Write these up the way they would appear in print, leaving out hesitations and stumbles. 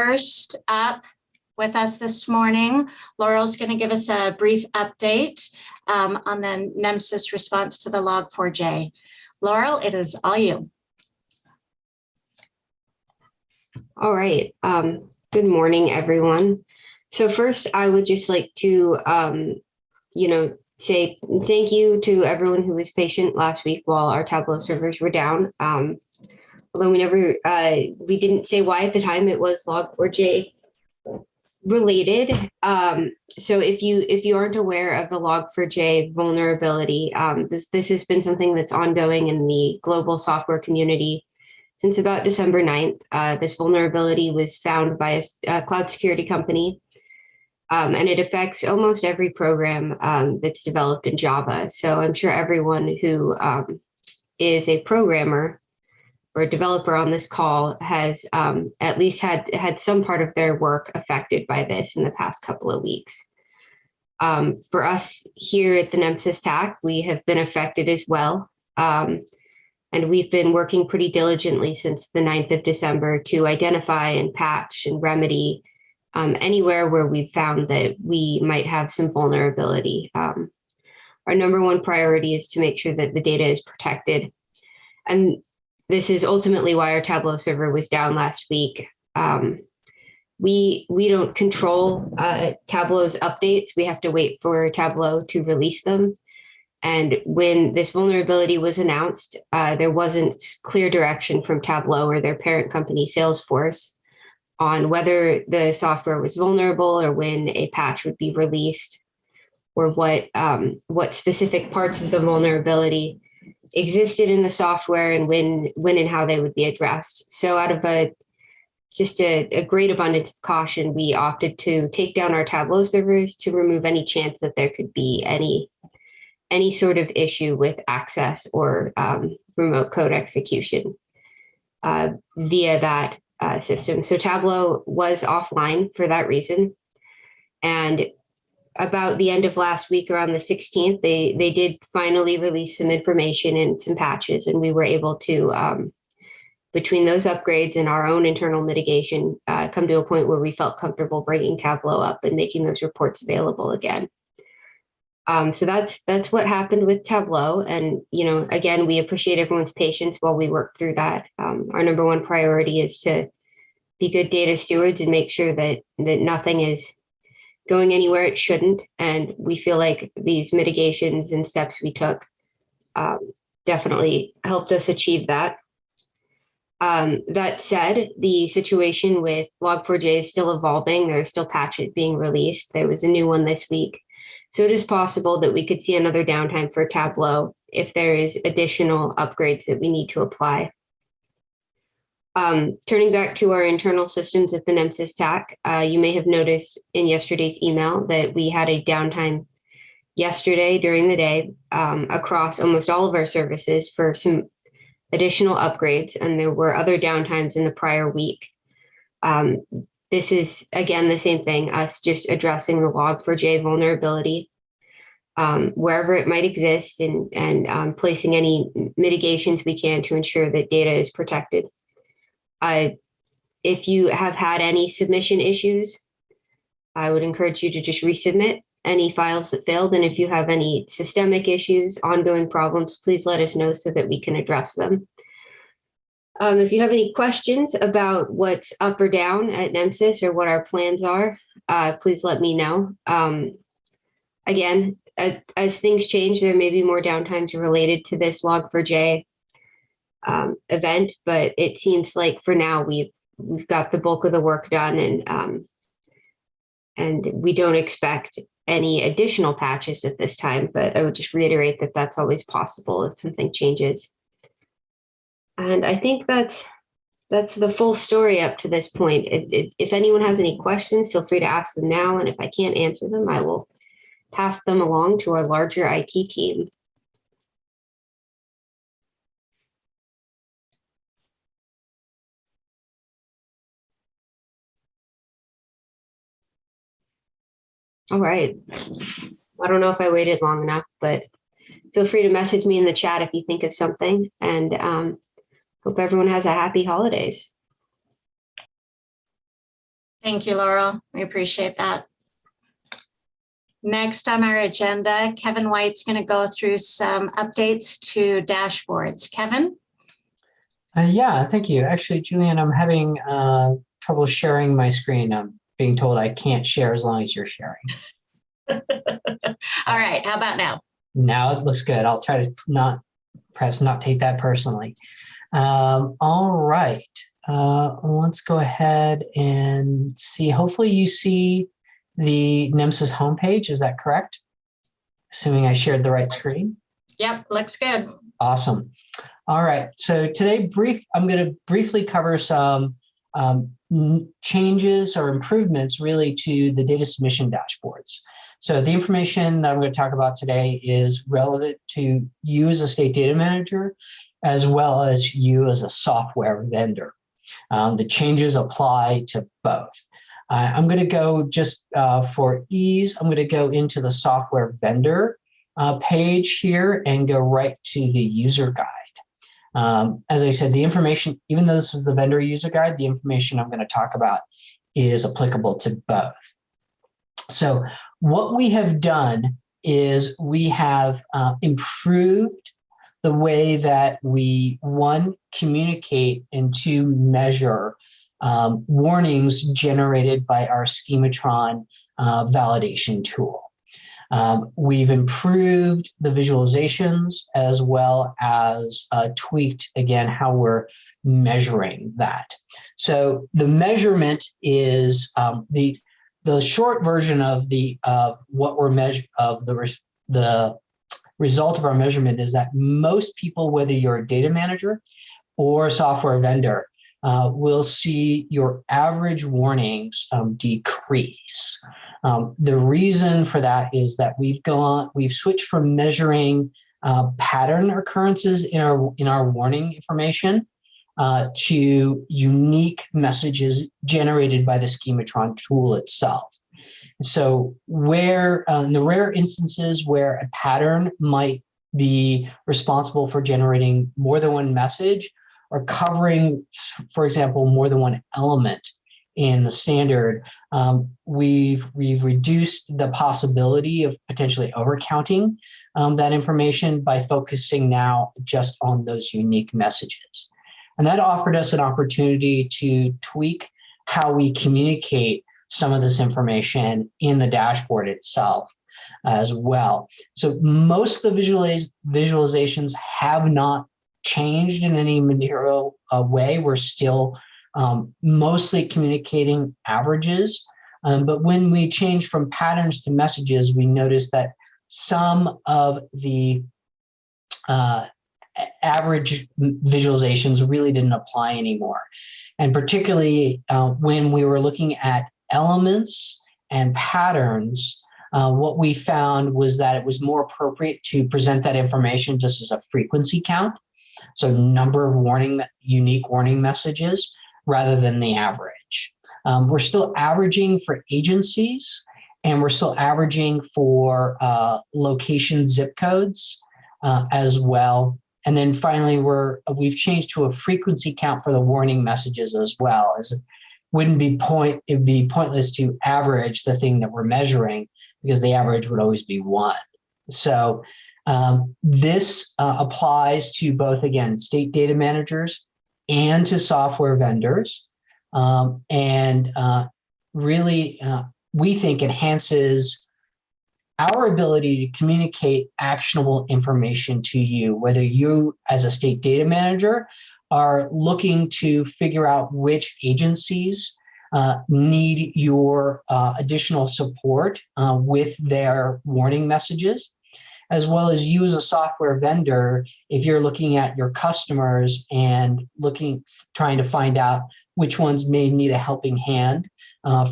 First up with us this morning, Laurel's going to give us a brief update on the NEMSIS response to the Log4j. Laurel, it is all you. All right. Good morning, everyone. So first, I would just like to, say thank you to everyone who was patient last week while our Tableau servers were down. Although we didn't say why at the time, it was Log4j related. So if you aren't aware of the Log4j vulnerability, this has been something that's ongoing in the global software community since about December 9th. This vulnerability was found by a cloud security company, and it affects almost every program that's developed in Java. So I'm sure everyone who is a programmer or a developer on this call has at least had some part of their work affected by this in the past couple of weeks. For us here at the NEMSIS TAC, we have been affected as well. And we've been working pretty diligently since the 9th of December to identify and patch and remedy anywhere where we've found that we might have some vulnerability. Our number one priority is to make sure that the data is protected. And this is ultimately why our Tableau server was down last week. We don't control Tableau's updates. We have to wait for Tableau to release them. And when this vulnerability was announced, there wasn't clear direction from Tableau or their parent company, Salesforce, on whether the software was vulnerable or when a patch would be released, or what specific parts of the vulnerability existed in the software and when and how they would be addressed. So out of a great abundance of caution, we opted to take down our Tableau servers to remove any chance that there could be any sort of issue with access or remote code execution via that system. So Tableau was offline for that reason. And about the end of last week, around the 16th, they did finally release some information and some patches, and we were able to, between those upgrades and our own internal mitigation, come to a point where we felt comfortable bringing Tableau up and making those reports available again. So that's what happened with Tableau. And, again, we appreciate everyone's patience while we work through that. Our number one priority is to be good data stewards and make sure that nothing is going anywhere it shouldn't. And we feel like these mitigations and steps we took definitely helped us achieve that. That said, the situation with Log4j is still evolving. There are still patches being released. There was a new one this week. So it is possible that we could see another downtime for Tableau if there is additional upgrades that we need to apply. Turning back to our internal systems at the NEMSIS TAC, you may have noticed in yesterday's email that we had a downtime yesterday during the day across almost all of our services for some additional upgrades, and there were other downtimes in the prior week. This is, again, the same thing, us just addressing the Log4j vulnerability wherever it might exist and placing any mitigations we can to ensure that data is protected. If you have had any submission issues, I would encourage you to just resubmit any files that failed. And if you have any systemic issues, ongoing problems, please let us know so that we can address them. If you have any questions about what's up or down at NEMSIS or what our plans are, please let me know. Again, as things change, there may be more downtimes related to this Log4j event, but it seems like for now we've got the bulk of the work done, and we don't expect any additional patches at this time. But I would just reiterate that that's always possible if something changes. And I think that's the full story up to this point. If anyone has any questions, feel free to ask them now. And if I can't answer them, I will pass them along to our larger IT team. All right. I don't know if I waited long enough, but feel free to message me in the chat if you think of something. And hope everyone has a happy holidays. Thank you, Laurel. We appreciate that. Next on our agenda, Kevin White's going to go through some updates to dashboards. Kevin? Yeah, thank you. Actually, Julianne, I'm having trouble sharing my screen. I'm being told I can't share as long as you're sharing. All right, how about now? Now it looks good. I'll try to perhaps not take that personally. All right, let's go ahead and see. Hopefully you see the NEMSIS homepage. Is that correct? Assuming I shared the right screen. Yep, looks good. Awesome. All right, so today I'm going to briefly cover some changes or improvements really to the data submission dashboards. So the information that I'm going to talk about today is relevant to you as a state data manager, as well as you as a software vendor. The changes apply to both. I'm going to go just for ease, I'm going to go into the software vendor page here and go right to the user guide. As I said, the information, even though this is the vendor user guide, the information I'm going to talk about is applicable to both. So what we have done is we have improved the way that we, one, communicate and two, measure warnings generated by our Schematron validation tool. We've improved the visualizations as well as tweaked, again, how we're measuring that. So the measurement is the short version of what we're measuring, of the result of our measurement is that most people, whether you're a data manager or a software vendor, will see your average warnings decrease. The reason for that is that we've switched from measuring pattern occurrences in our warning information to unique messages generated by the Schematron tool itself. So where in the rare instances where a pattern might be responsible for generating more than one message or covering, for example, more than one element in the standard, we've reduced the possibility of potentially overcounting that information by focusing now just on those unique messages. And that offered us an opportunity to tweak how we communicate some of this information in the dashboard itself as well. So most of the visualizations have not changed in any material way. We're still mostly communicating averages, but when we change from patterns to messages, we noticed that some of the average visualizations really didn't apply anymore. And particularly when we were looking at elements and patterns, what we found was that it was more appropriate to present that information just as a frequency count. So number of unique warning messages rather than the average. We're still averaging for agencies, and we're still averaging for location zip codes as well. And then finally, we've changed to a frequency count for the warning messages as well, as it wouldn't be it'd be pointless to average the thing that we're measuring because the average would always be 1. So this applies to both, again, state data managers and to software vendors, and really, we think enhances our ability to communicate actionable information to you, whether you as a state data manager are looking to figure out which agencies need your additional support with their warning messages, as well as you as a software vendor, if you're looking at your customers and trying to find out which ones may need a helping hand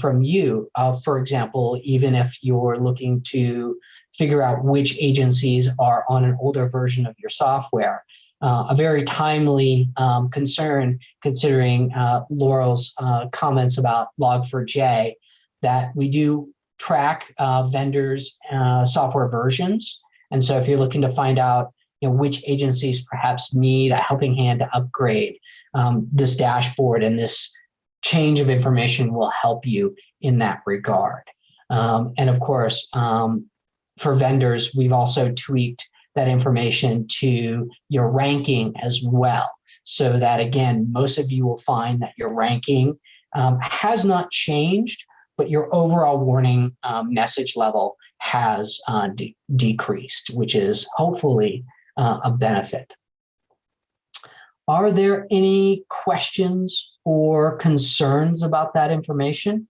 from you. For example, even if you're looking to figure out which agencies are on an older version of your software. A very timely concern, considering Laurel's comments about Log4j, that we do track vendors' software versions. And so if you're looking to find out which agencies perhaps need a helping hand to upgrade, this dashboard and this change of information will help you in that regard. And of course, for vendors, we've also tweaked that information to your ranking as well. So that, again, most of you will find that your ranking has not changed, but your overall warning message level has decreased, which is hopefully a benefit. Are there any questions or concerns about that information?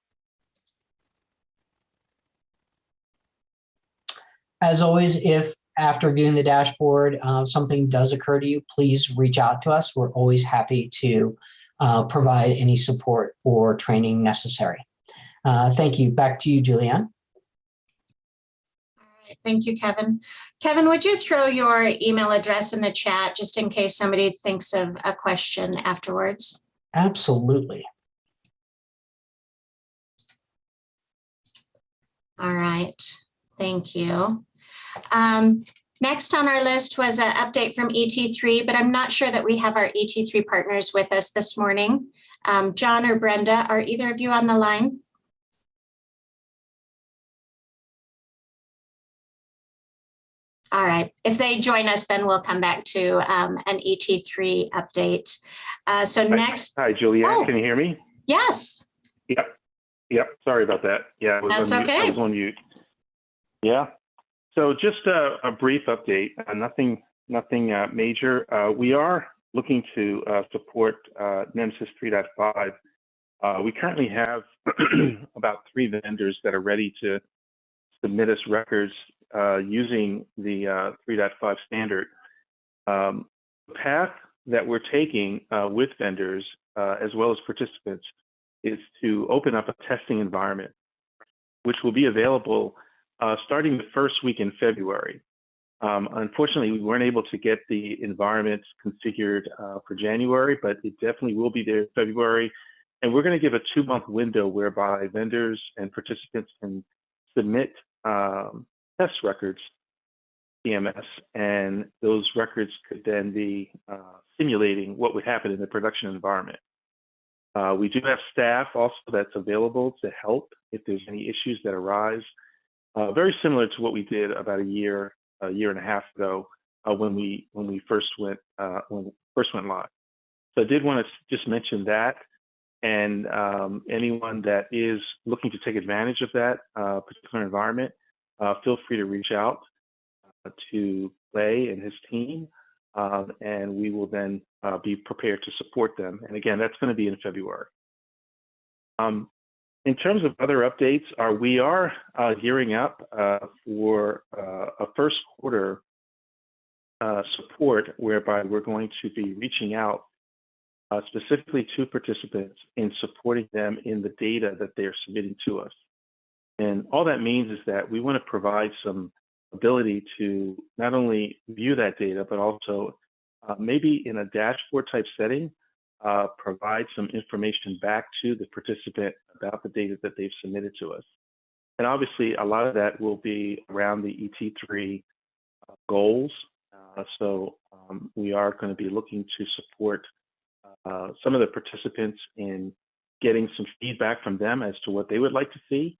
As always, if after viewing the dashboard, something does occur to you, please reach out to us. We're always happy to provide any support or training necessary. Thank you. Back to you, Julianne. All right, thank you, Kevin. Kevin, would you throw your email address in the chat just in case somebody thinks of a question afterwards? Absolutely. All right, thank you. Next on our list was an update from ET3, but I'm not sure that we have our ET3 partners with us this morning. John or Brenda, are either of you on the line? All right, if they join us, then we'll come back to an ET3 update. So next. Hi, Julianne, can you hear me? Yes. Yep, sorry about that. Yeah, That's okay. I was on mute. Yeah. So just a brief update, nothing major. We are looking to support NEMSIS 3.5. We currently have about 3 vendors that are ready to submit us records using the 3.5 standard. The path that we're taking with vendors as well as participants is to open up a testing environment, which will be available starting the first week in February. Unfortunately, we weren't able to get the environment configured for January, but it definitely will be there in February. And we're going to give a 2-month window whereby vendors and participants can submit test records, CMS, and those records could then be simulating what would happen in the production environment. We do have staff also that's available to help if there's any issues that arise. Very similar to what we did about a year and a half ago when we first went live. So I did want to just mention that, and anyone that is looking to take advantage of that particular environment, feel free to reach out to Clay and his team, and we will then be prepared to support them. And again, that's going to be in February. In terms of other updates, we are gearing up for a first quarter support whereby we're going to be reaching out specifically to participants in supporting them in the data that they're submitting to us. And all that means is that we want to provide some ability to not only view that data, but also maybe in a dashboard type setting, provide some information back to the participant about the data that they've submitted to us. And obviously, a lot of that will be around the ET3 goals. So we are going to be looking to support some of the participants in getting some feedback from them as to what they would like to see,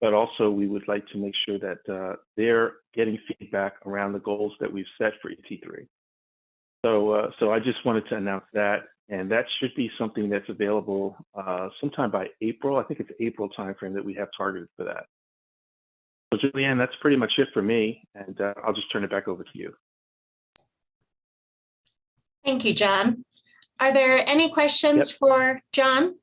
but also we would like to make sure that they're getting feedback around the goals that we've set for ET3. So I just wanted to announce that, and that should be something that's available sometime by April. I think it's April timeframe that we have targeted for that. So Julianne, that's pretty much it for me, and I'll just turn it back over to you. Thank you, John. Are there any questions for John?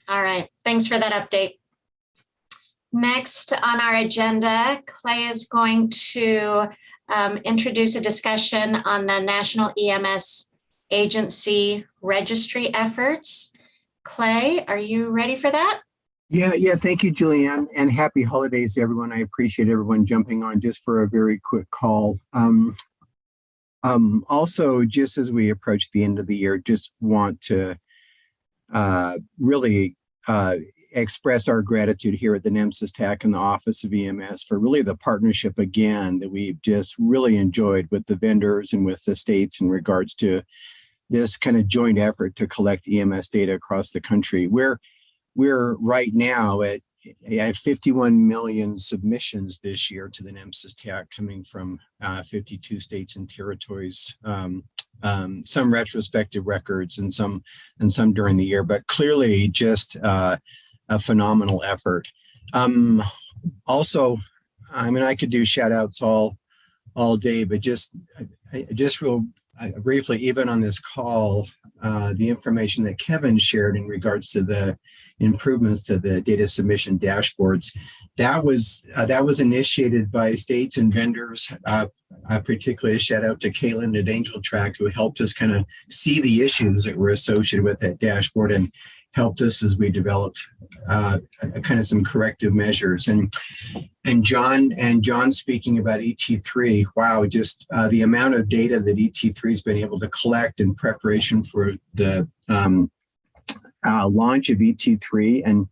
All right, thanks for that update. Next on our agenda, Clay is going to introduce a discussion on the National EMS Agency Registry efforts. Clay, are you ready for that? Yeah. Thank you, Julianne, and happy holidays, everyone. I appreciate everyone jumping on just for a very quick call. Also, just as we approach the end of the year, just want to really express our gratitude here at the NEMSIS TAC and the Office of EMS for really the partnership again that we've just really enjoyed with the vendors and with the states in regards to this kind of joint effort to collect EMS data across the country. We're right now at 51 million submissions this year to the NEMSIS TAC coming from 52 states and territories. Some retrospective records and some during the year, but clearly just a phenomenal effort. Also, I mean, I could do shout outs all day, but just real briefly, even on this call, the information that Kevin shared in regards to the improvements to the data submission dashboards, that was initiated by states and vendors. Particularly a shout out to Caitlin at Angel Track, who helped us kind of see the issues that were associated with that dashboard and helped us as we developed kind of some corrective measures. And John speaking about ET3, wow, just the amount of data that ET3 has been able to collect in preparation for the launch of ET3 and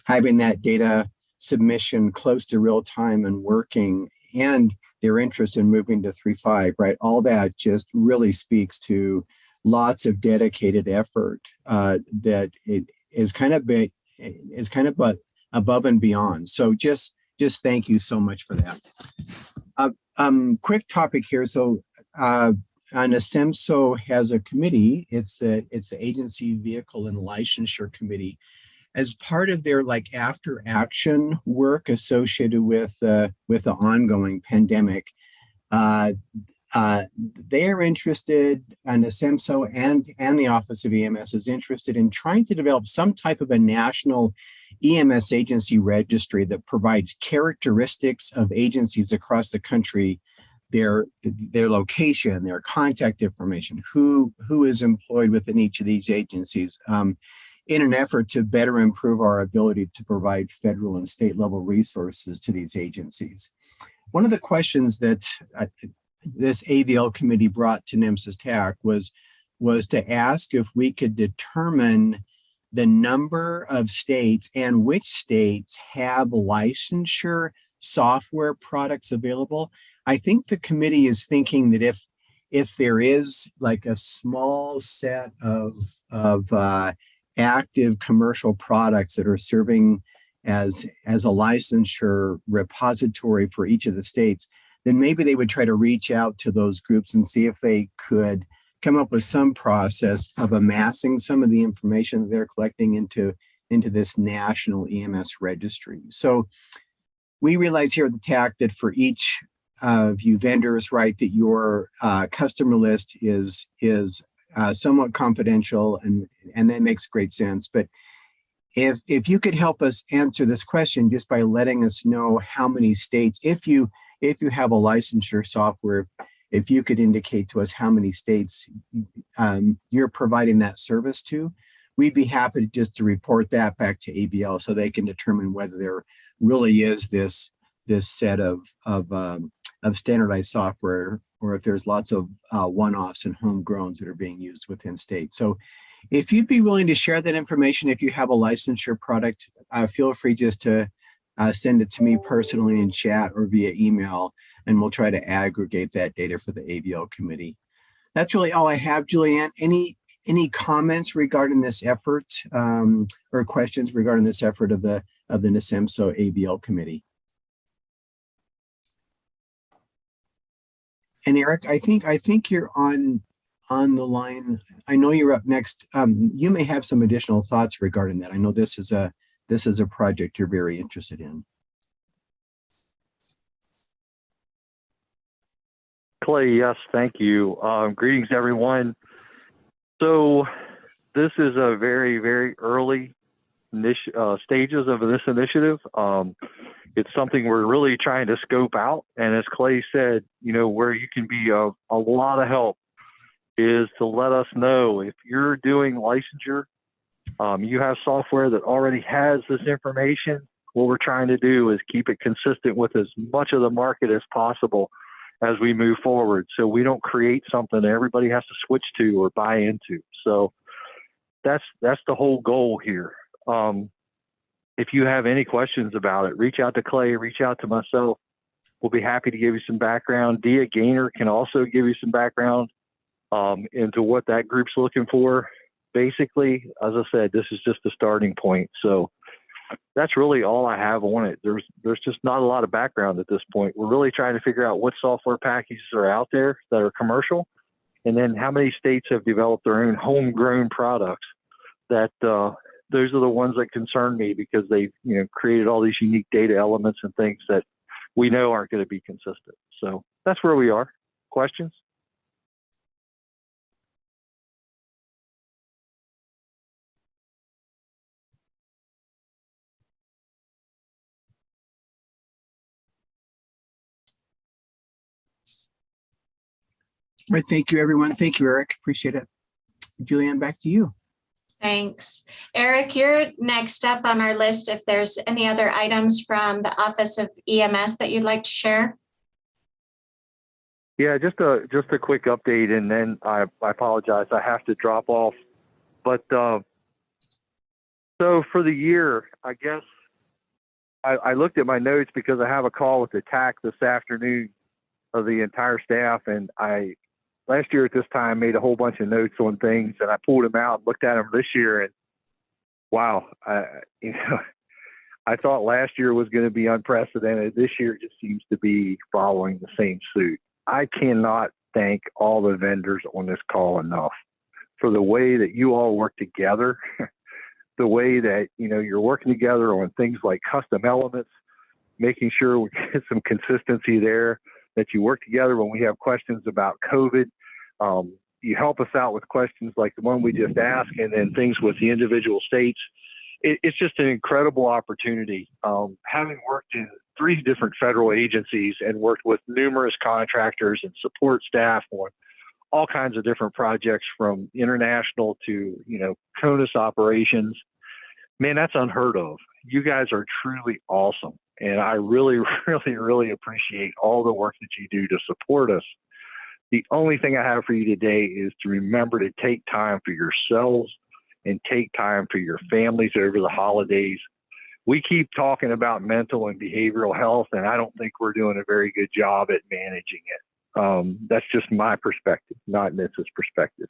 having that data submission close to real time and working, and their interest in moving to 3.5, right? All that just really speaks to lots of dedicated effort that it is kind of but above and beyond. So just thank you so much for that. Quick topic here. So NEMSIS has a committee. It's the Agency Vehicle and Licensure Committee. As part of their after action work associated with the ongoing pandemic, they are interested, and NEMSIS and the Office of EMS is interested in trying to develop some type of a national EMS agency registry that provides characteristics of agencies across the country, their location, their contact information, who is employed within each of these agencies, in an effort to better improve our ability to provide federal and state level resources to these agencies. One of the questions that this AVL committee brought to NEMSIS TAC was to ask if we could determine the number of states and which states have licensure software products available. I think the committee is thinking that if there is a small set of active commercial products that are serving as a licensure repository for each of the states, then maybe they would try to reach out to those groups and see if they could come up with some process of amassing some of the information that they're collecting into this national EMS registry. So we realize here at the TAC that for each of you vendors, right, that your customer list is somewhat confidential, and that makes great sense. But if you could help us answer this question just by letting us know how many states, if you have a licensure software, if you could indicate to us how many states you're providing that service to, we'd be happy just to report that back to AVL so they can determine whether there really is this set of standardized software, or if there's lots of one-offs and homegrowns that are being used within states. So if you'd be willing to share that information, if you have a licensure product, feel free just to send it to me personally in chat or via email, and we'll try to aggregate that data for the AVL committee. That's really all I have. Julianne, any comments regarding this effort or questions regarding this effort of the NEMSIS AVL committee? And Eric, I think you're on the line. I know you're up next. You may have some additional thoughts regarding that. I know this is a project you're very interested in. Clay, yes, thank you. Greetings, everyone. So this is a very, very early stages of this initiative. It's something we're really trying to scope out. And as Clay said, where you can be of a lot of help is to let us know if you're doing licensure, you have software that already has this information. What we're trying to do is keep it consistent with as much of the market as possible as we move forward, so we don't create something that everybody has to switch to or buy into. So that's the whole goal here. if you have any questions about it, reach out to Clay, reach out to myself. We'll be happy to give you some background. Dia Gaynor can also give you some background into what that group's looking for. Basically, as I said, this is just the starting point. So that's really all I have on it. There's just not a lot of background at this point. We're really trying to figure out what software packages are out there that are commercial, and then how many states have developed their own homegrown products. That those are the ones that concern me, because they've created all these unique data elements and things that we know aren't going to be consistent. So that's where we are. Questions? All right, thank you, everyone. Thank you, Eric. Appreciate it. Julianne, back to you. Thanks. Eric, you're next up on our list. If there's any other items from the Office of EMS that you'd like to share. Yeah, just a quick update, and then I apologize, I have to drop off. But so for the year, I guess I looked at my notes because I have a call with the TAC this afternoon of the entire staff, and last year at this time made a whole bunch of notes on things, and I pulled them out, looked at them this year, and wow, I thought last year was going to be unprecedented. This year just seems to be following the same suit. I cannot thank all the vendors on this call enough for the way that you all work together, the way that you're working together on things like custom elements, making sure we get some consistency there, that you work together when we have questions about COVID. You help us out with questions like the one we just asked, and then things with the individual states. It's just an incredible opportunity. Having worked in 3 different federal agencies and worked with numerous contractors and support staff on all kinds of different projects, from international to, CONUS operations, man, that's unheard of. You guys are truly awesome. And I really, really, really appreciate all the work that you do to support us. The only thing I have for you today is to remember to take time for yourselves and take time for your families over the holidays. We keep talking about mental and behavioral health, and I don't think we're doing a very good job at managing it. That's just my perspective, not NHTSA's perspective.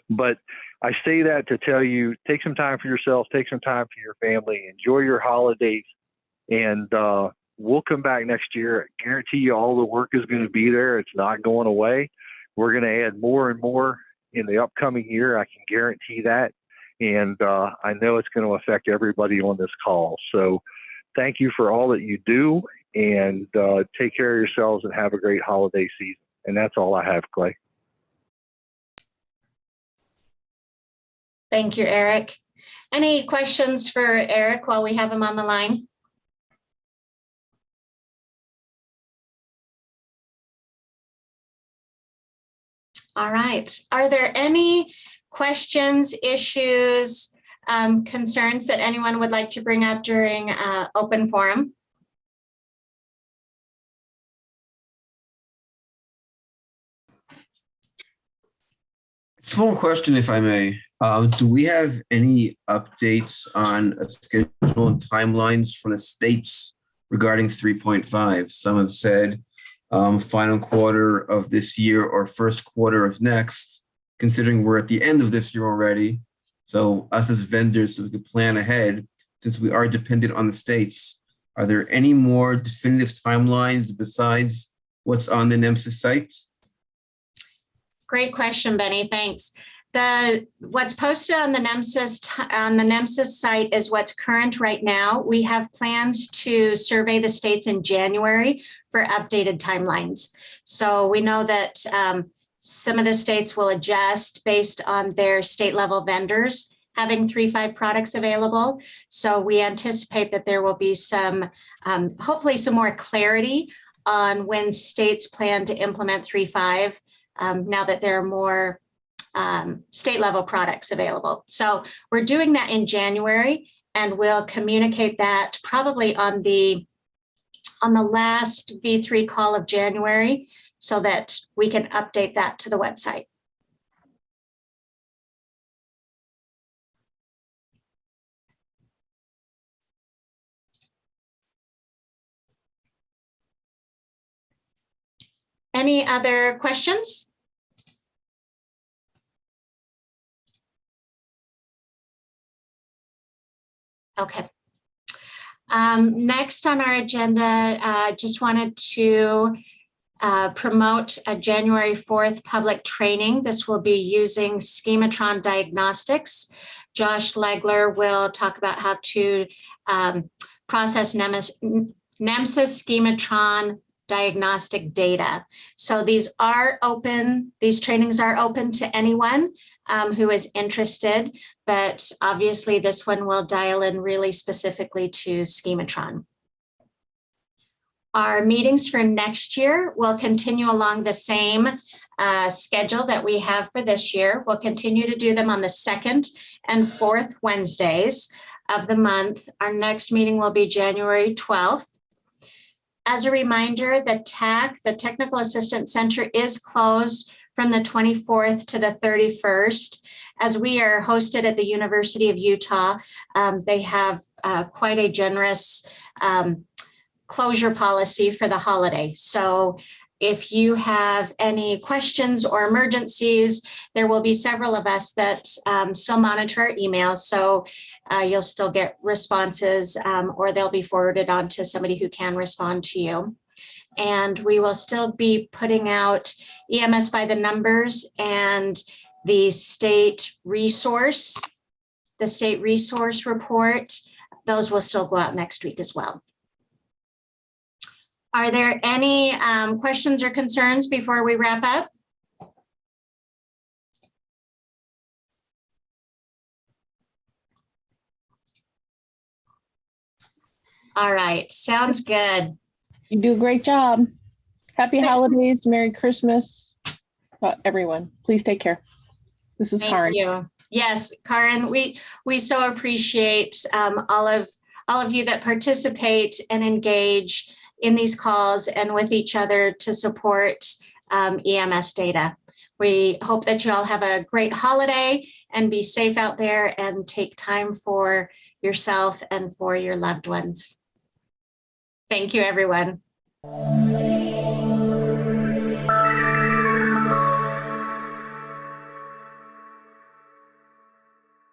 But I say that to tell you, take some time for yourself, take some time for your family, enjoy your holidays, and we'll come back next year. I guarantee you all the work is going to be there. It's not going away. We're going to add more and more in the upcoming year. I can guarantee that. And I know it's going to affect everybody on this call. So thank you for all that you do, and take care of yourselves and have a great holiday season. And that's all I have, Clay. Thank you, Eric. Any questions for Eric while we have him on the line? All right. Are there any questions, issues, concerns that anyone would like to bring up during open forum? Small question, if I may. Do we have any updates on a schedule and timelines for the states regarding 3.5? Some have said final quarter of this year or first quarter of next, considering we're at the end of this year already. So us as vendors, so we could plan ahead, since we are dependent on the states. Are there any more definitive timelines besides what's on the NEMSIS site? Great question, Benny. Thanks. What's posted on the NEMSIS site is what's current right now. We have plans to survey the states in January for updated timelines. So we know that some of the states will adjust based on their state level vendors having 3.5 products available. So we anticipate that there will be some, hopefully some more clarity on when states plan to implement 3.5 now that there are more state level products available. So we're doing that in January, and we'll communicate that probably on the last V3 call of January, so that we can update that to the website. Any other questions? Okay. Next on our agenda, just wanted to promote a January 4th public training. This will be using Schematron Diagnostics. Josh Legler will talk about how to process NEMSIS Schematron diagnostic data. So these are open, these trainings are open to anyone who is interested, but obviously this one will dial in really specifically to Schematron. Our meetings for next year will continue along the same schedule that we have for this year. We'll continue to do them on the 2nd and 4th Wednesdays of the month. Our next meeting will be January 12th. As a reminder, the TAC, the Technical Assistance Center, is closed from the 24th to the 31st. As we are hosted at the University of Utah, they have quite a generous closure policy for the holiday. So if you have any questions or emergencies, there will be several of us that still monitor our emails. So you'll still get responses or they'll be forwarded on to somebody who can respond to you. And we will still be putting out EMS by the numbers and the state resource report. Those will still go out next week as well. Are there any questions or concerns before we wrap up? All right, sounds good. You do a great job. Happy holidays, Merry Christmas, everyone. Please take care. This is Karen. Thank you. Yes, Karen, we so appreciate all of you that participate and engage in these calls and with each other to support EMS data. We hope that you all have a great holiday and be safe out there and take time for yourself and for your loved ones. Thank you, everyone.